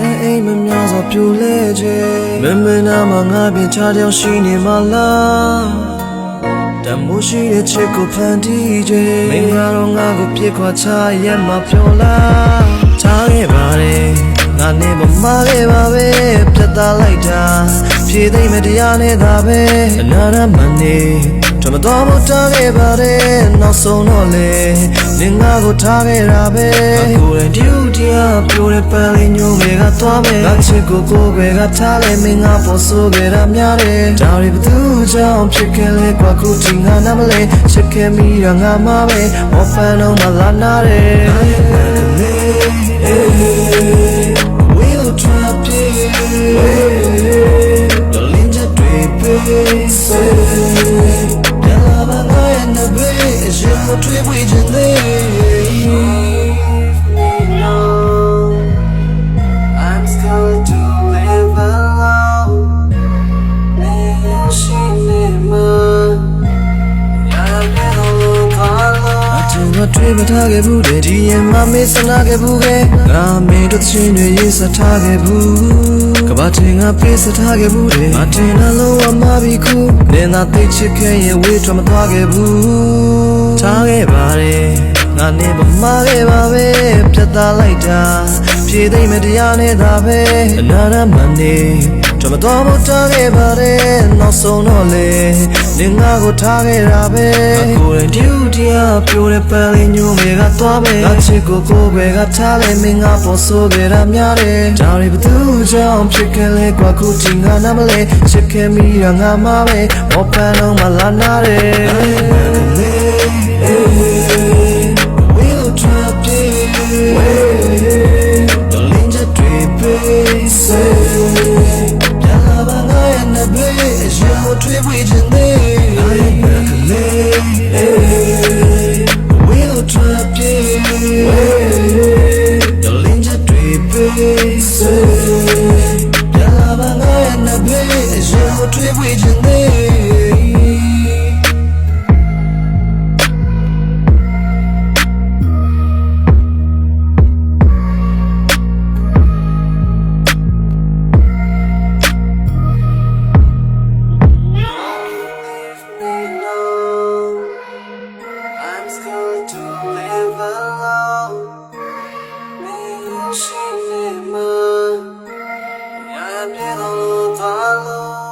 ရဲ့အိမ်မများစွာပြိုလဲခြင်းမမနာမငါပြင်ချကြောင်ရှိနေမလားတမိုးရှိတဲ့ချစ်ကိုဖန်တီးခြင်းမင်းကတော့ငါကိုပြစ်ခွာချရဲ့မပြောလားထားခဲ့ပါတယ်ငါနဲ့မမလေးပါပဲပြတ်သားလိုက်တာဖြေသိမ့်မတရားနဲ့သာပဲအနာရမနေထမတော်မတားခဲ့ပါတယ်နောက်ဆုံးတော့လေနင်ငါကိုထားခဲ့တာပဲကိုယ်တိုင်ဒီတရားပြိုတဲ့ပန်းလေးညိုတွေကသွားမယ်ငါချစ်ကိုကိုယ်ပဲကထားလဲမင်းငါပေါ်ဆိုခဲ့တာများတယ်ဒါတွေဘသူကြောင့်ဖြစ်ခဲ့လဲကွာခုချိန်ငါနားမလဲချစ်ခဲ့မိတာငါမှပဲမောဖန်တော့မလာနာတယ်We'll drop you The linja drepe Yalla banga na be Je mo twe we jende I'm scared to live alone she neverငါတွေ့မထားခဲ့ဘူးတဲ့ဒီရင်မမေးစနာခဲ့ဘူးခဲ့ငါမေးတို့ချင်းတွေရေးစထားခဲ့ဘူးကဘာတင်ငါပေးစထားခဲ့ဘူးတဲ့ငါတင်နှလုံးဝမပြီးခုနင်သာသိချစ်ခဲ့ရင်ဝေးထွက်မသွားခဲ့ဘူးထားခဲ့ပါတယ်ငါနဲ့မမခဲ့ပါပဲပြတ်သားလိုက်တာဖြေသိမ့်မတရားနဲ့သာပဲအနာရမနေထမတော်မတားခဲ့ပါတယ်နောက်ဆုံးတော့လေနင်ငါကိုထားခဲ့တာပဲကိုယ်တိုင်တရားပြိုတဲ့ပန်းလေးညိုတွေကသွားမယ်ငါချစ်ကိုကိုယ်ပဲကထားလဲမင်းငါပေါ်ဆိုခဲ့တာများတယ်ဒါတွေဘသူကြောင့်ဖြစ်ခဲ့လဲကွာခုချိန်ငါနားမလဲချစ်ခဲ့မိတာငါမှပဲမောပန်းတော့မလာနာတယ် We'll drop you The linja drepe Yalla banga na be Je mo twe we jende We'll drop you The linja drepe Yalla banga na be Je mo twe we jende I'm scared to live alone. Me, she, me, ma. Yeah, I'm